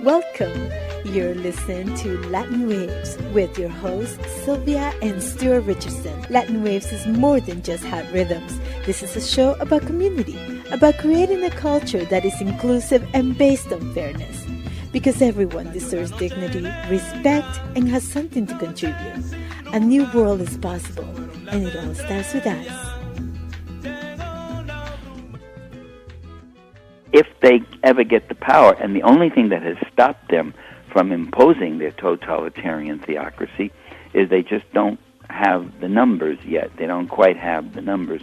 Welcome. You're listening to Latin Waves with your hosts, Sylvia and Stuart Richardson. Latin Waves is more than just hot rhythms. This is a show about community, about creating a culture that is inclusive and based on fairness. Because everyone deserves dignity, respect, and has something to contribute. A new world is possible, and it all starts with us. If they ever get the power, and the only thing that has stopped them from imposing their totalitarian theocracy is they just don't have the numbers yet. They don't quite have the numbers.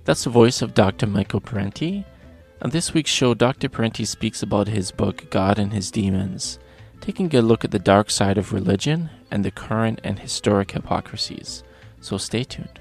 That's the voice of Dr. Michael Parenti. On this week's show, Dr. Parenti speaks about his book, God and His Demons, taking a look at the dark side of religion and the current and historic hypocrisies. So stay tuned.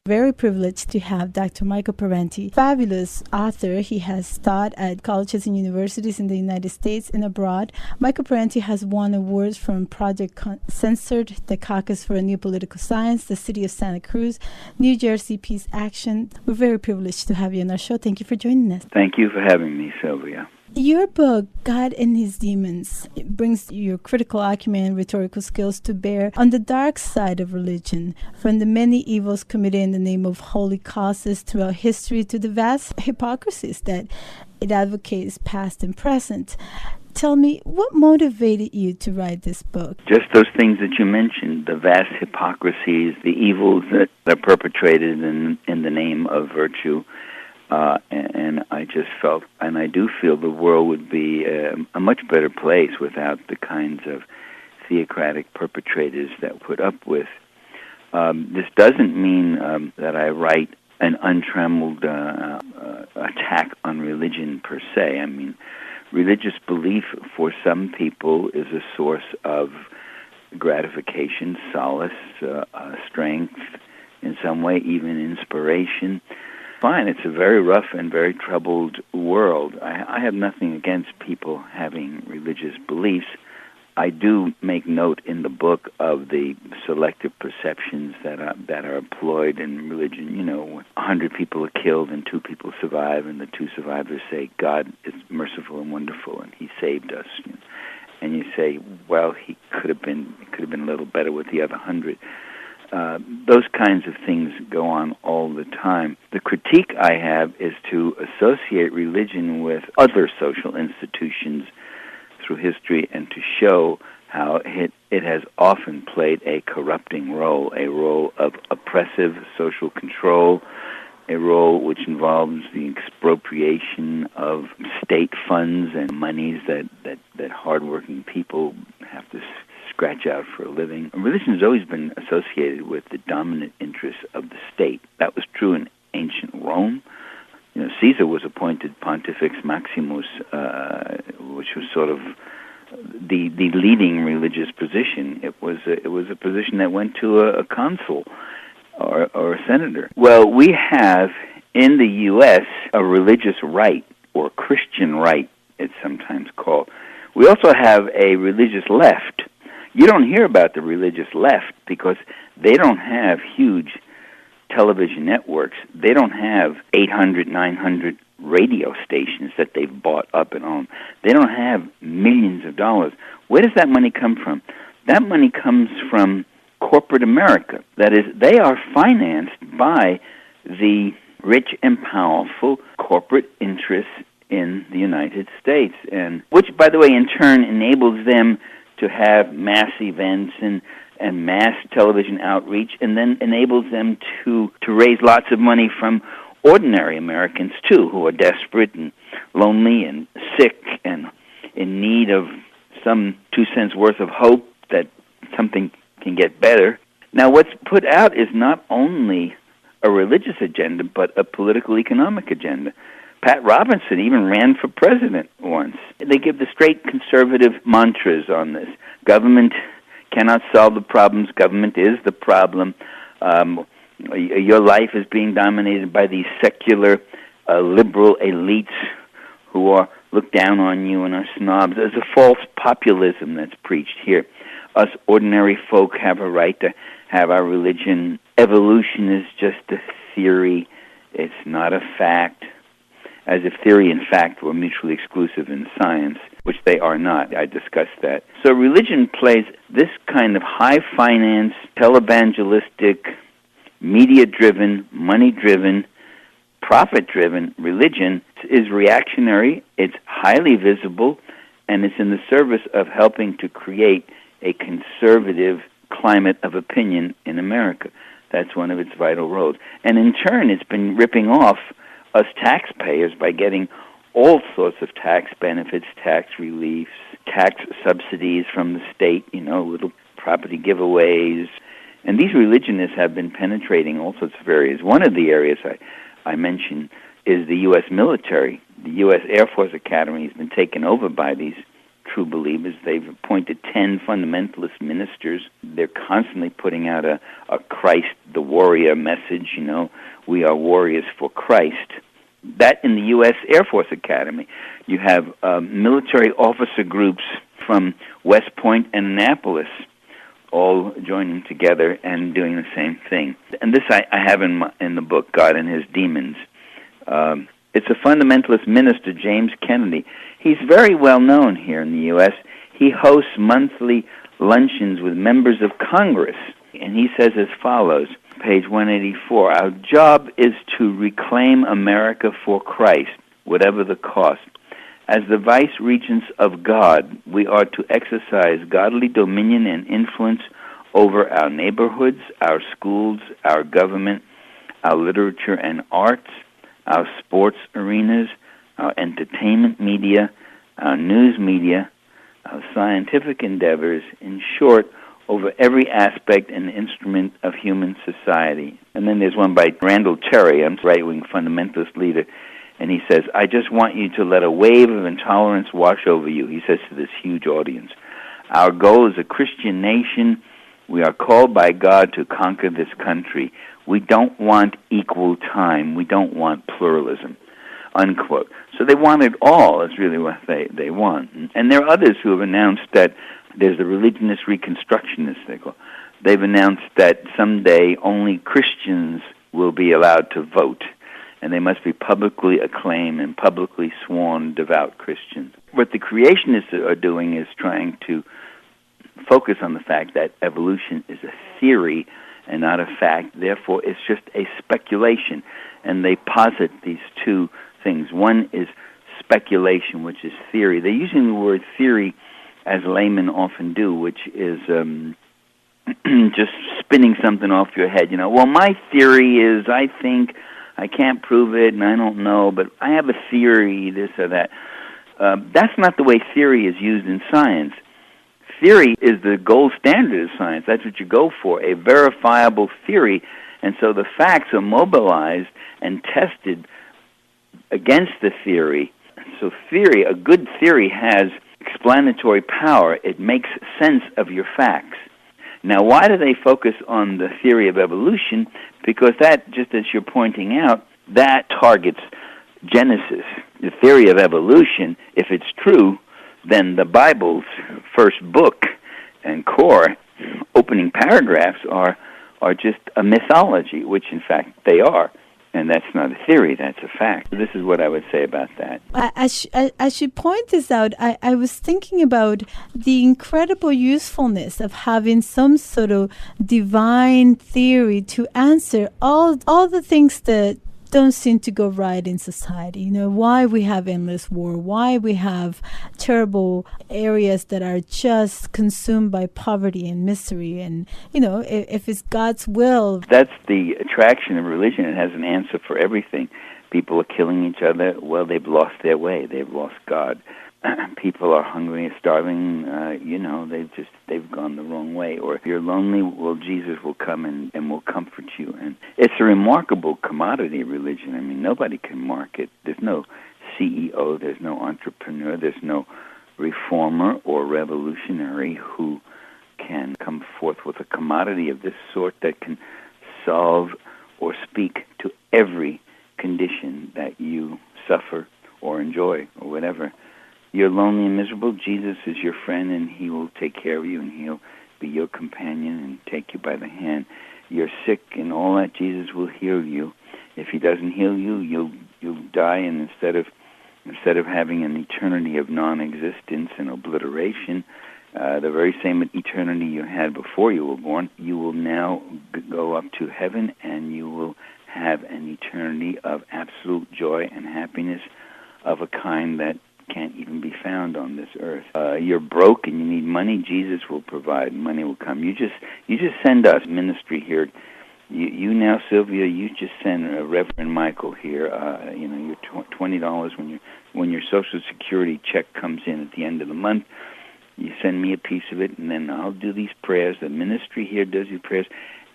Very privileged to have Dr. Michael Parenti, fabulous author. He has taught at colleges and universities in the United States and abroad. Michael Parenti has won awards from Project Censored, the Caucus for a New Political Science, the City of Santa Cruz, New Jersey Peace Action. We're very privileged to have you on our show. Thank you for joining us. Thank you for having me, Sylvia. Your book, God and His Demons, brings your critical acumen and rhetorical skills to bear on the dark side of religion, from the many evils committed in the name of holy causes throughout history to the vast hypocrisies that it advocates past and present. Tell me, what motivated you to write this book? Just those things that you mentioned, the vast hypocrisies, the evils that are perpetrated in the name of virtue. And I just felt, and I do feel, the world would be a much better place without the kinds of theocratic perpetrators that put up with. This doesn't mean that I write an untrammeled attack on religion per se. I mean, religious belief for some people is a source of gratification, solace, strength, in some way even inspiration. Fine, it's a very rough and very troubled world. I have nothing against people having religious beliefs. I do make note in the book of the selective perceptions that are employed in religion. 100 people are killed and 2 people survive, and the 2 survivors say, God is merciful and wonderful, and He saved us. And you say, well, it could have been a little better with the other 100. Those kinds of things go on all the time. The critique I have is to associate religion with other social institutions through history and to show how it has often played a corrupting role, a role of oppressive social control, a role which involves the expropriation of state funds and monies that hardworking people have to scratch out for a living. Religion has always been associated with the dominant interests of the state. That was true in ancient Rome. Caesar was appointed Pontifex Maximus, which was sort of the leading religious position. It was a position that went to a consul or a senator. Well, we have in the U.S. a religious right, or Christian right, it's sometimes called. We also have a religious left. You don't hear about the religious left because they don't have huge television networks. They don't have 800, 900 radio stations that they've bought up and own. They don't have millions of dollars. Where does that money come from? That money comes from corporate America. That is, they are financed by the rich and powerful corporate interests in the United States, and which, by the way, in turn enables them to have mass events and mass television outreach, and then enables them to raise lots of money from ordinary Americans, too, who are desperate and lonely and sick and in need of some 2 cents worth of hope that something can get better. Now, what's put out is not only a religious agenda, but a political economic agenda. Pat Robinson even ran for president once. They give the straight conservative mantras on this. Government cannot solve the problems. Government is the problem. Your life is being dominated by these secular, liberal elites who are look down on you and are snobs. There's a false populism that's preached here. Us ordinary folk have a right to have our religion. Evolution is just a theory. It's not a fact. As if theory and fact were mutually exclusive in science. which they are not. I discussed that. So religion plays this kind of high-finance, televangelistic, media-driven, money-driven, profit-driven religion is reactionary, it's highly visible, and it's in the service of helping to create a conservative climate of opinion in America. That's one of its vital roles. And in turn, it's been ripping off us taxpayers by getting all sorts of tax benefits, tax reliefs, tax subsidies from the state, little property giveaways. And these religionists have been penetrating all sorts of areas. One of the areas I mentioned is the U.S. military. The U.S. Air Force Academy has been taken over by these true believers. They've appointed 10 fundamentalist ministers. They're constantly putting out a Christ the warrior message, we are warriors for Christ. That in the U.S. Air Force Academy. You have military officer groups from West Point and Annapolis all joining together and doing the same thing. And this I have in the book, God and His Demons. It's a fundamentalist minister, James Kennedy. He's very well known here in the U.S. He hosts monthly luncheons with members of Congress. And he says as follows, page 184, our job is to reclaim America for Christ, whatever the cost. As the vice-regents of God, we are to exercise godly dominion and influence over our neighborhoods, our schools, our government, our literature and arts, our sports arenas, our entertainment media, our news media, our scientific endeavors, in short, over every aspect and instrument of human society. And then there's one by Randall Terry, a right-wing fundamentalist leader, and he says, I just want you to let a wave of intolerance wash over you, he says to this huge audience. Our goal as a Christian nation, we are called by God to conquer this country. We don't want equal time. We don't want pluralism, unquote. So they want it all, is really what they want. And there are others who have announced that there's the religionist reconstructionists, they call. They've announced that someday only Christians will be allowed to vote, and they must be publicly acclaimed and publicly sworn devout Christians. What the creationists are doing is trying to focus on the fact that evolution is a theory and not a fact. Therefore, it's just a speculation. And they posit these two things. One is speculation, which is theory. They're using the word theory as laymen often do, which is just spinning something off your head. Well, my theory is, I think, I can't prove it, and I don't know, but I have a theory, this or that. That's not the way theory is used in science. Theory is the gold standard of science. That's what you go for, a verifiable theory. And so the facts are mobilized and tested against the theory. So theory, a good theory has explanatory power. It makes sense of your facts. Now, why do they focus on the theory of evolution? Because that, just as you're pointing out, that targets Genesis. The theory of evolution, if it's true, then the Bible's first book and core opening paragraphs are just a mythology, which in fact they are. And that's not a theory, that's a fact. This is what I would say about that. As you point this out, I was thinking about the incredible usefulness of having some sort of divine theory to answer all the things that don't seem to go right in society. Why we have endless war, why we have terrible areas that are just consumed by poverty and misery. And, if it's God's will. That's the attraction of religion. It has an answer for everything. People are killing each other. Well, they've lost their way. They've lost God. People are hungry and starving. They've gone the wrong way. Or if you're lonely, well, Jesus will come and will comfort you. And it's a remarkable commodity, religion. I mean, nobody can market. There's no CEO. There's no entrepreneur. There's no reformer or revolutionary who can come forth with a commodity of this sort that can solve or speak to every condition that you suffer or enjoy or whatever. You're lonely and miserable, Jesus is your friend, and He will take care of you, and He'll be your companion and take you by the hand. You're sick and all that, Jesus will heal you. If He doesn't heal you, you'll die, and instead of instead of having an eternity of non-existence and obliteration, the very same eternity you had before you were born, you will now go up to heaven, and you will have an eternity of absolute joy and happiness of a kind that can't even be found on this earth. You're broke and you need money. Jesus will provide. Money will come. You just send us ministry here. You now, Sylvia, you just send Reverend Michael here. Your $20 when your Social Security check comes in at the end of the month. You send me a piece of it, and then I'll do these prayers. The ministry here does these prayers,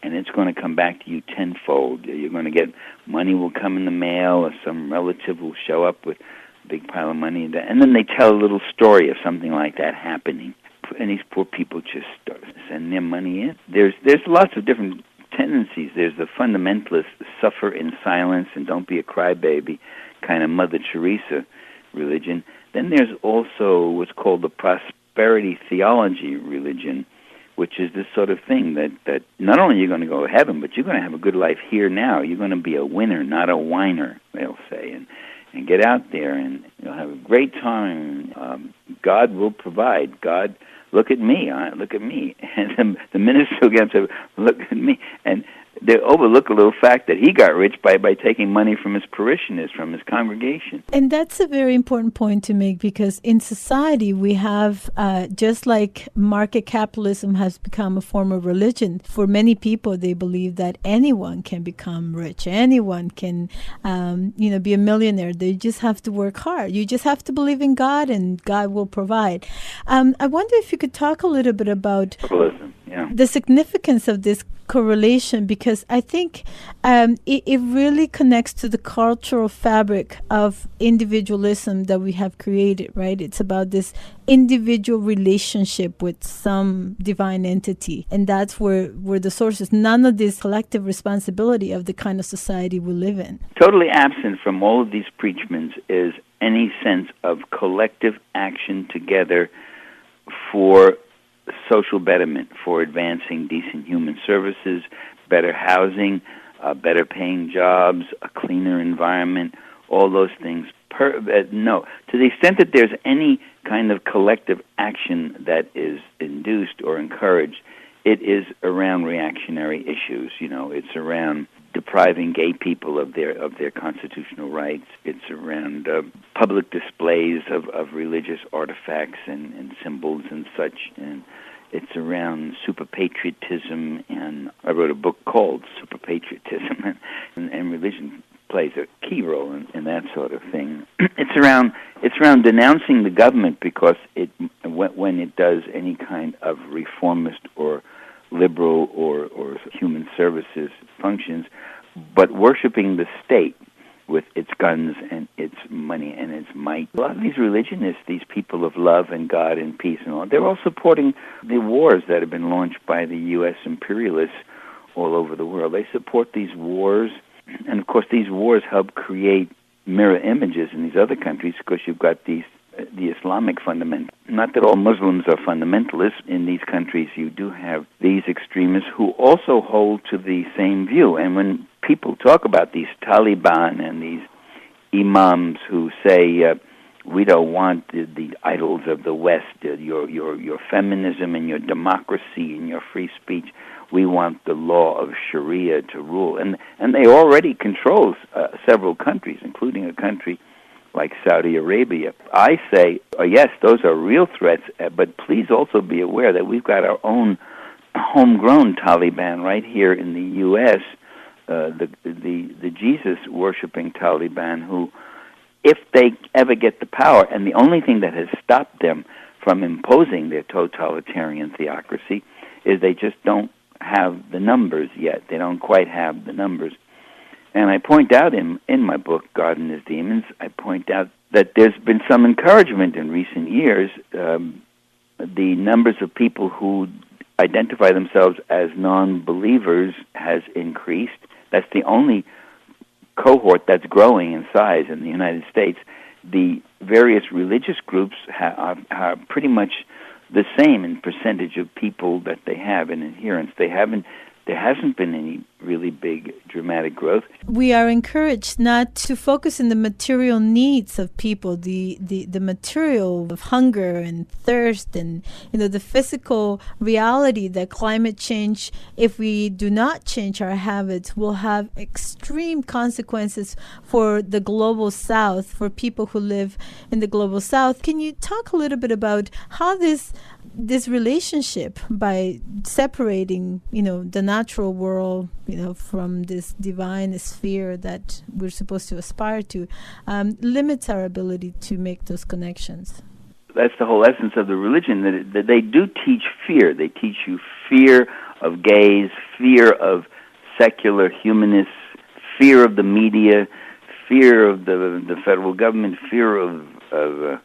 and it's going to come back to you tenfold. You're going to get money will come in the mail, or some relative will show up with a big pile of money, and then they tell a little story of something like that happening. And these poor people just start sending their money in. There's lots of different tendencies. There's the fundamentalist suffer in silence and don't be a crybaby kind of Mother Teresa religion. Then there's also what's called the prosperity theology religion, which is this sort of thing that not only you're going to go to heaven, but you're going to have a good life here now. You're going to be a winner, not a whiner, they'll say, and get out there and you'll have a great time. God will provide. God, look at me, look at me. And the minister will get up and say, look at me. And they overlook a little fact that he got rich by taking money from his parishioners, from his congregation. And that's a very important point to make, because in society we have, just like market capitalism has become a form of religion, for many people they believe that anyone can become rich, anyone can be a millionaire. They just have to work hard. You just have to believe in God, and God will provide. I wonder if you could talk a little bit about the significance of this correlation, because I think it really connects to the cultural fabric of individualism that we have created, right? It's about this individual relationship with some divine entity, and that's where the source is. None of this collective responsibility of the kind of society we live in. Totally absent from all of these preachments is any sense of collective action together for social betterment, for advancing decent human services, better housing, better paying jobs, a cleaner environment, all those things. No. To the extent that there's any kind of collective action that is induced or encouraged, it is around reactionary issues. It's around depriving gay people of their constitutional rights. It's around public displays of religious artifacts and symbols and such, and it's around super patriotism. And I wrote a book called Super Patriotism, and religion plays a key role in that sort of thing. It's around denouncing the government because when it does any kind of reformist or liberal or human services functions, but worshiping the state with its guns and its money and its might. A lot of these religionists, these people of love and God and peace and all, they're all supporting the wars that have been launched by the U.S. imperialists all over the world. They support these wars, and of course these wars help create mirror images in these other countries, because you've got the Islamic fundamentalists. Not that all Muslims are fundamentalists. In these countries you do have these extremists who also hold to the same view. And when people talk about these Taliban and these imams who say, we don't want the idols of the West, your feminism and your democracy and your free speech, we want the law of Sharia to rule. And they already control several countries, including a country like Saudi Arabia. I say, yes, those are real threats, but please also be aware that we've got our own homegrown Taliban right here in the U.S., the Jesus-worshipping Taliban, who, if they ever get the power, and the only thing that has stopped them from imposing their totalitarian theocracy is they just don't have the numbers yet. They don't quite have the numbers. And I point out in my book, God and His Demons, I point out that there's been some encouragement in recent years. The numbers of people who identify themselves as non-believers has increased. That's the only cohort that's growing in size in the United States. The various religious groups are pretty much the same in percentage of people that they have in adherence. There hasn't been any really big, dramatic growth. We are encouraged not to focus on the material needs of people, the material of hunger and thirst, and the physical reality that climate change, if we do not change our habits, will have extreme consequences for the global south, for people who live in the global south. Can you talk a little bit about how this relationship, by separating, the natural world, from this divine sphere that we're supposed to aspire to, limits our ability to make those connections? That's the whole essence of the religion, that they do teach fear. They teach you fear of gays, fear of secular humanists, fear of the media, fear of the federal government, fear of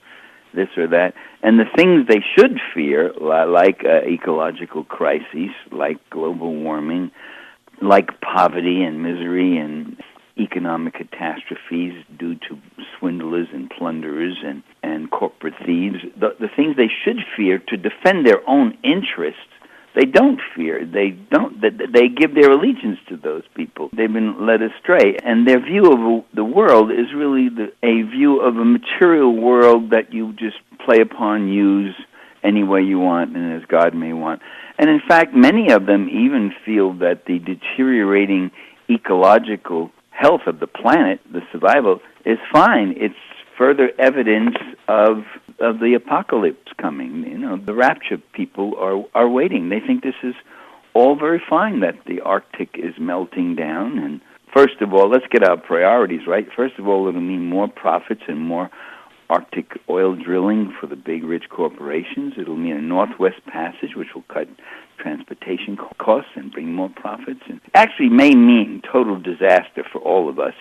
this or that. And the things they should fear, like ecological crises, like global warming, like poverty and misery and economic catastrophes due to swindlers and plunderers and corporate thieves, the things they should fear to defend their own interests, they don't fear. They give their allegiance to those people. They've been led astray, and their view of the world is really a view of a material world that you just play upon, use any way you want, and as God may want. And in fact, many of them even feel that the deteriorating ecological health of the planet, the survival, is fine. It's further evidence of the apocalypse coming. The rapture people are waiting. They think this is all very fine, that the Arctic is melting down. And first of all, let's get our priorities right. First of all, it'll mean more profits and more Arctic oil drilling for the big, rich corporations. It'll mean a Northwest Passage, which will cut transportation costs and bring more profits. And actually may mean total disaster for all of us,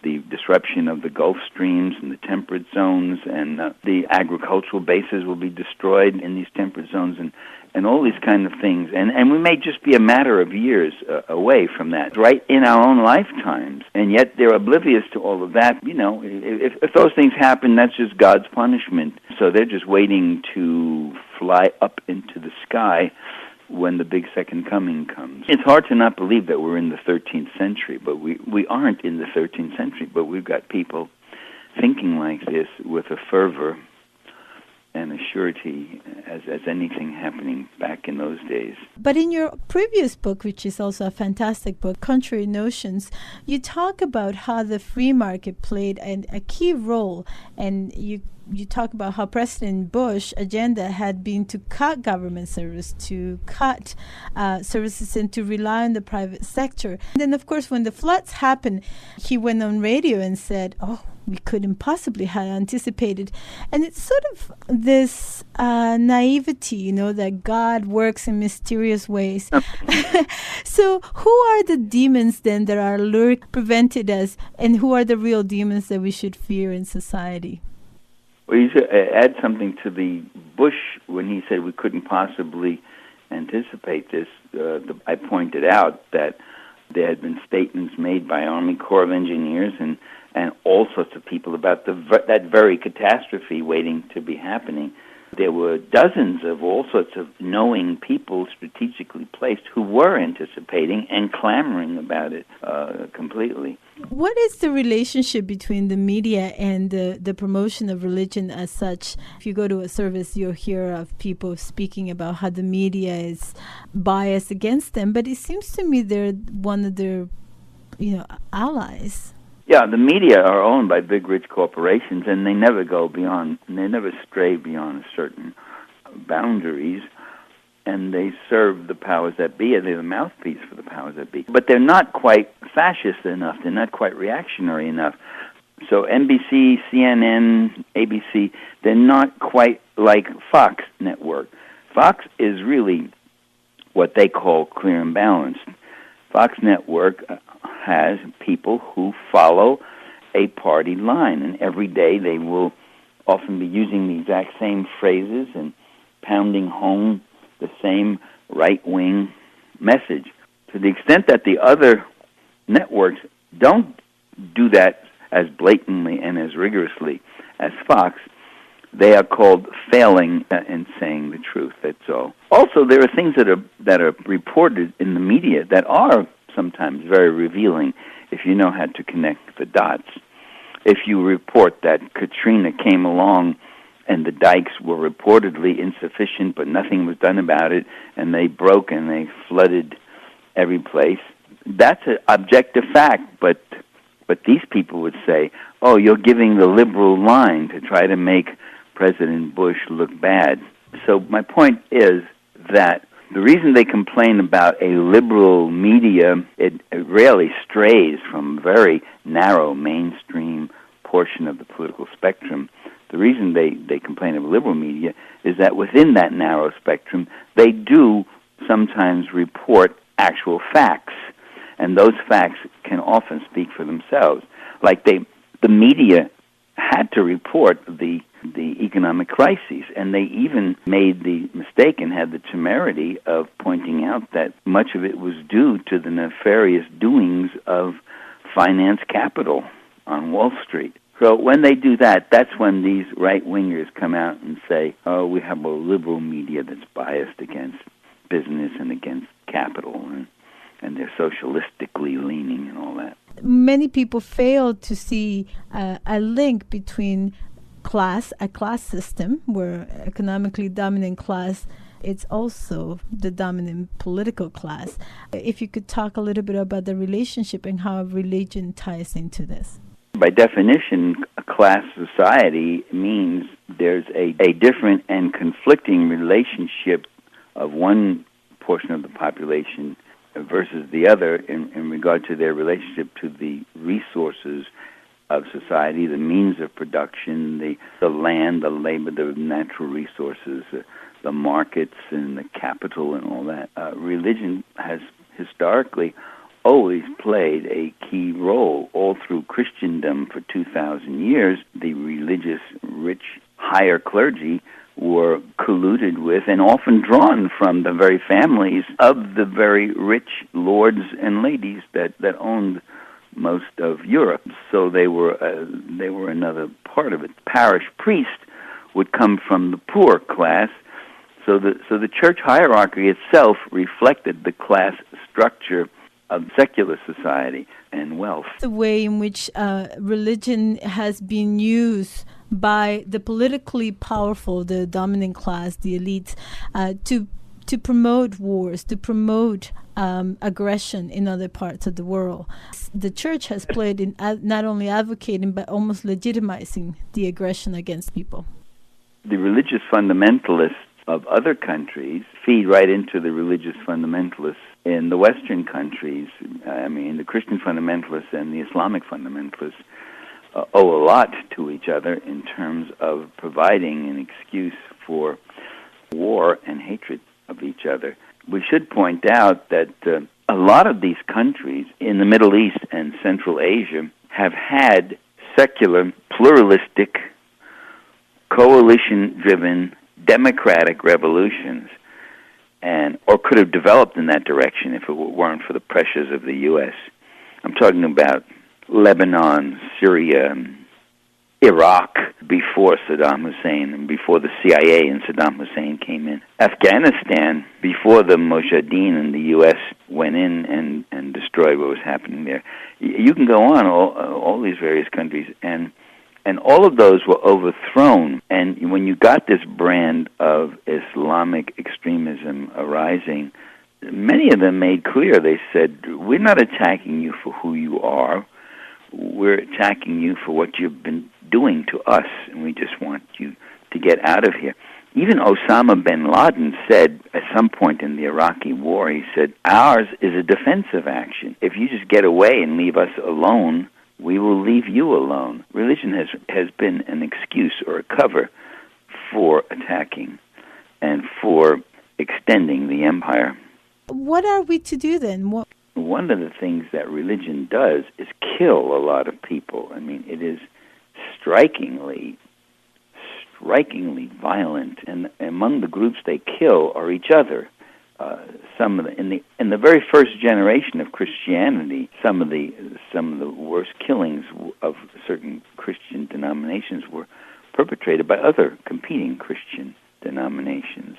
the disruption of the Gulf streams and the temperate zones, and the agricultural bases will be destroyed in these temperate zones, and all these kind of things. And we may just be a matter of years away from that, right in our own lifetimes. And yet they're oblivious to all of that. If those things happen, that's just God's punishment. So they're just waiting to fly up into the sky when the big second coming comes. It's hard to not believe that we're in the 13th century, but we aren't in the 13th century, but we've got people thinking like this with a fervor and a surety as anything happening back in those days. But in your previous book, which is also a fantastic book, Contrary Notions, you talk about how the free market played a key role, and you talk about how President Bush's agenda had been to cut government service, to cut services, and to rely on the private sector. And then, of course, when the floods happened, he went on radio and said, we couldn't possibly have anticipated. And it's sort of this naivety, that God works in mysterious ways. So who are the demons then that are prevented us, and who are the real demons that we should fear in society? Well, you should add something to the Bush when he said we couldn't possibly anticipate this. I pointed out that there had been statements made by Army Corps of Engineers and all sorts of people about that very catastrophe waiting to be happening. There were dozens of all sorts of knowing people strategically placed who were anticipating and clamoring about it completely. What is the relationship between the media and the promotion of religion as such? If you go to a service, you'll hear of people speaking about how the media is biased against them, but it seems to me they're one of their, allies. Yeah, the media are owned by big, rich corporations, and they never stray beyond certain boundaries, and they serve the powers that be, and they're the mouthpiece for the powers that be. But they're not quite fascist enough. They're not quite reactionary enough. So NBC, CNN, ABC, they're not quite like Fox Network. Fox is really what they call clear and balanced. Fox Network has people who follow a party line, and every day they will often be using the exact same phrases and pounding home the same right-wing message. To the extent that the other networks don't do that as blatantly and as rigorously as Fox, they are called failing in saying the truth. That's all. Also, there are things that are reported in the media that are sometimes very revealing if you know how to connect the dots. If you report that Katrina came along and the dikes were reportedly insufficient, but nothing was done about it, and they broke and they flooded every place, that's an objective fact, but these people would say, oh, you're giving the liberal line to try to make President Bush look bad. So my point is that the reason they complain about a liberal media, it rarely strays from a very narrow mainstream portion of the political spectrum. The reason they complain of liberal media is that within that narrow spectrum, they do sometimes report actual facts, and those facts can often speak for themselves. Like the media had to report the economic crises, and they even made the mistake and had the temerity of pointing out that much of it was due to the nefarious doings of finance capital on Wall Street. So when they do that, that's when these right-wingers come out and say, oh, we have a liberal media that's biased against business and against capital, and they're socialistically leaning and all that. Many people fail to see a link between a class system, where economically dominant class, it's also the dominant political class. If you could talk a little bit about the relationship and how religion ties into this. By definition, a class society means there's a different and conflicting relationship of one portion of the population versus the other in regard to their relationship to the resources of society, the means of production, the land, the labor, the natural resources, the markets and the capital and all that. Religion has historically always played a key role. All through Christendom for 2,000 years, the religious, rich, higher clergy were colluded with and often drawn from the very families of the very rich lords and ladies that owned most of Europe. So they were another part of it. Parish priest would come from the poor class. So the church hierarchy itself reflected the class structure of secular society and wealth. The way in which religion has been used by the politically powerful, the dominant class, the elites, to promote wars, to promote aggression in other parts of the world. The church has played in not only advocating but almost legitimizing the aggression against people. The religious fundamentalists of other countries feed right into the religious fundamentalists in the Western countries. I mean, the Christian fundamentalists and the Islamic fundamentalists owe a lot to each other in terms of providing an excuse for war and hatred of each other. We should point out that a lot of these countries in the Middle East and Central Asia have had secular, pluralistic, coalition-driven democratic revolutions, or could have developed in that direction if it weren't for the pressures of the U.S. I'm talking about Lebanon, Syria, Iraq before Saddam Hussein and before the CIA and Saddam Hussein came in. Afghanistan before the Mujahideen and the U.S. went in and destroyed what was happening there. You can go on, all these various countries, and all of those were overthrown. And when you got this brand of Islamic extremism arising, many of them made clear, they said, we're not attacking you for who you are. We're attacking you for what you've been doing to us, and we just want you to get out of here. Even Osama bin Laden said at some point in the Iraqi war, he said, ours is a defensive action. If you just get away and leave us alone, we will leave you alone. Religion has been an excuse or a cover for attacking and for extending the empire. What are we to do then? One of the things that religion does is kill a lot of people. I mean, it is strikingly violent, and among the groups they kill are each other. Some of in the very first generation of Christianity, some of the worst killings of certain Christian denominations were perpetrated by other competing Christian denominations.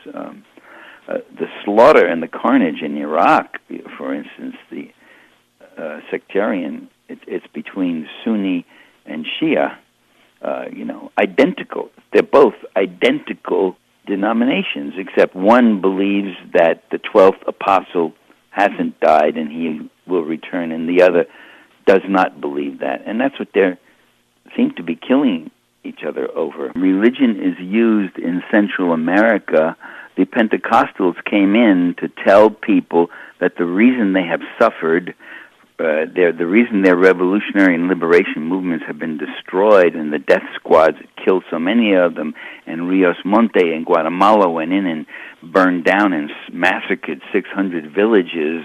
The slaughter and the carnage in Iraq, for instance, the sectarian. It's between Sunni and Shia. Identical. They're both identical denominations, except one believes that the 12th apostle hasn't died and he will return, and the other does not believe that. And that's what they seem to be killing each other over. Religion is used in Central America. The Pentecostals came in to tell people that the reason they have suffered, the reason their revolutionary and liberation movements have been destroyed, and the death squads that killed so many of them, and Rios Monte in Guatemala went in and burned down and massacred 600 villages,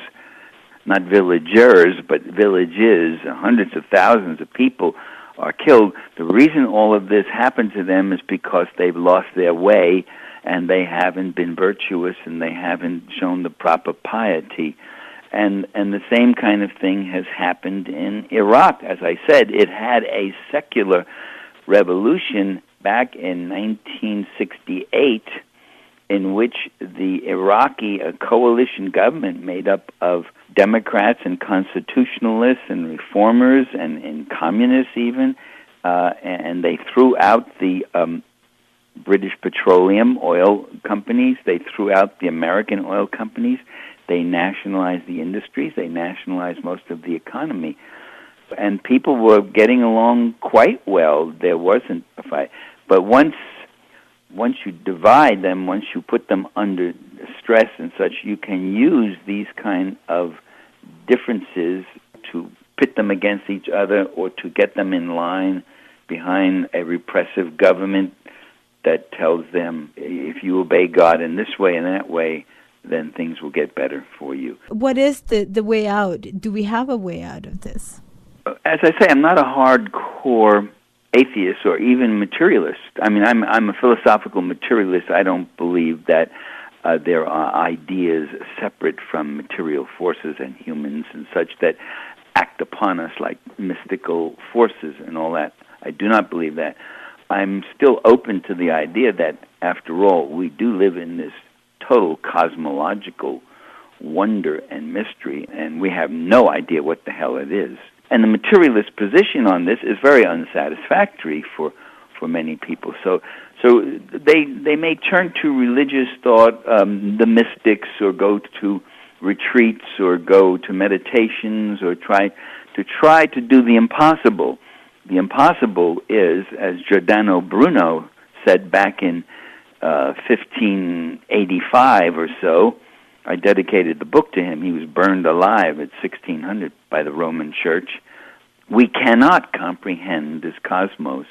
not villagers, but villages, hundreds of thousands of people are killed. The reason all of this happened to them is because they've lost their way, and they haven't been virtuous, and they haven't shown the proper piety. And the same kind of thing has happened in Iraq. As I said, it had a secular revolution back in 1968 in which the Iraqi coalition government made up of Democrats and constitutionalists and reformers and communists even, and they threw out the British petroleum oil companies. They threw out the American oil companies. They nationalized the industries. They nationalized most of the economy. And people were getting along quite well. There wasn't a fight. But once you divide them, once you put them under stress and such, you can use these kind of differences to pit them against each other or to get them in line behind a repressive government that tells them, if you obey God in this way and that way, then things will get better for you. What is the way out? Do we have a way out of this? As I say, I'm not a hardcore atheist or even materialist. I mean, I'm a philosophical materialist. I don't believe that there are ideas separate from material forces and humans and such that act upon us like mystical forces and all that. I do not believe that. I'm still open to the idea that, after all, we do live in this total cosmological wonder and mystery, and we have no idea what the hell it is. And the materialist position on this is very unsatisfactory for many people. So they may turn to religious thought, the mystics, or go to retreats, or go to meditations, or try to do the impossible. The impossible is, as Giordano Bruno said back in 1585 or so. I dedicated the book to him. He was burned alive at 1600 by the Roman Church. We cannot comprehend this cosmos,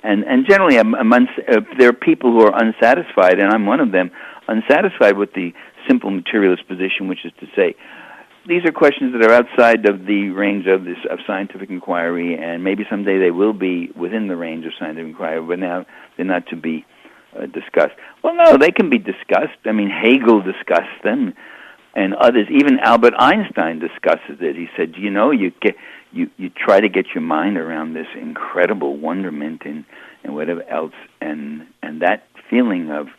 And generally, there are people who are unsatisfied, and I'm one of them, unsatisfied with the simple materialist position, which is to say, these are questions that are outside of the range of scientific inquiry, and maybe someday they will be within the range of scientific inquiry, but now they're not to be discussed. Well, no, they can be discussed. I mean, Hegel discussed them, and others. Even Albert Einstein discusses it. He said, you try to get your mind around this incredible wonderment and whatever else, and that feeling of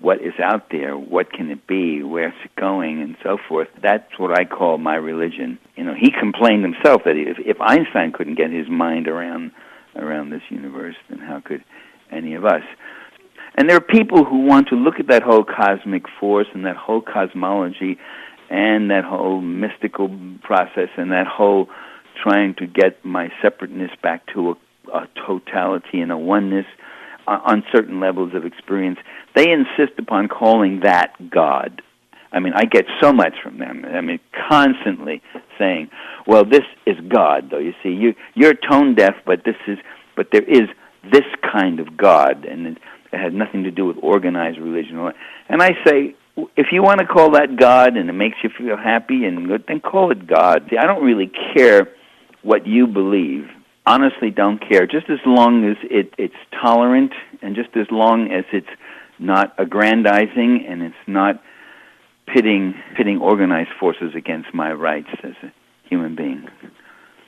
what is out there, what can it be, where's it going, and so forth. That's what I call my religion. He complained himself that if Einstein couldn't get his mind around this universe, then how could any of us? And there are people who want to look at that whole cosmic force and that whole cosmology and that whole mystical process and that whole trying to get my separateness back to a totality and a oneness on certain levels of experience. They insist upon calling that God. I mean, I get so much from them. I mean, constantly saying, well, this is God, though. You see, you're tone deaf, but there is this kind of God, and it has nothing to do with organized religion. And I say, if you want to call that God and it makes you feel happy and good, then call it God. See, I don't really care what you believe. Honestly, don't care. Just as long as it's tolerant, and just as long as it's not aggrandizing and it's not pitting organized forces against my rights as a human being.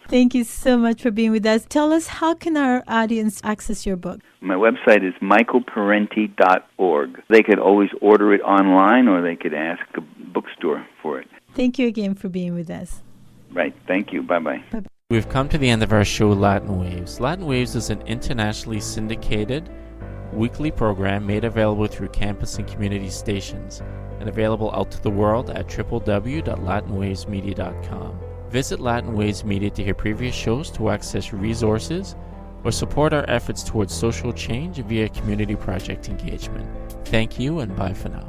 Thank you so much for being with us. Tell us, how can our audience access your book? My website is michaelparenti.org. They could always order it online, or they could ask a bookstore for it. Thank you again for being with us. Right. Thank you. Bye-bye. We've come to the end of our show, Latin Waves. Latin Waves is an internationally syndicated weekly program made available through campus and community stations and available out to the world at www.latinwavesmedia.com. Visit Latin Waves Media to hear previous shows, to access resources, or support our efforts towards social change via community project engagement. Thank you and bye for now.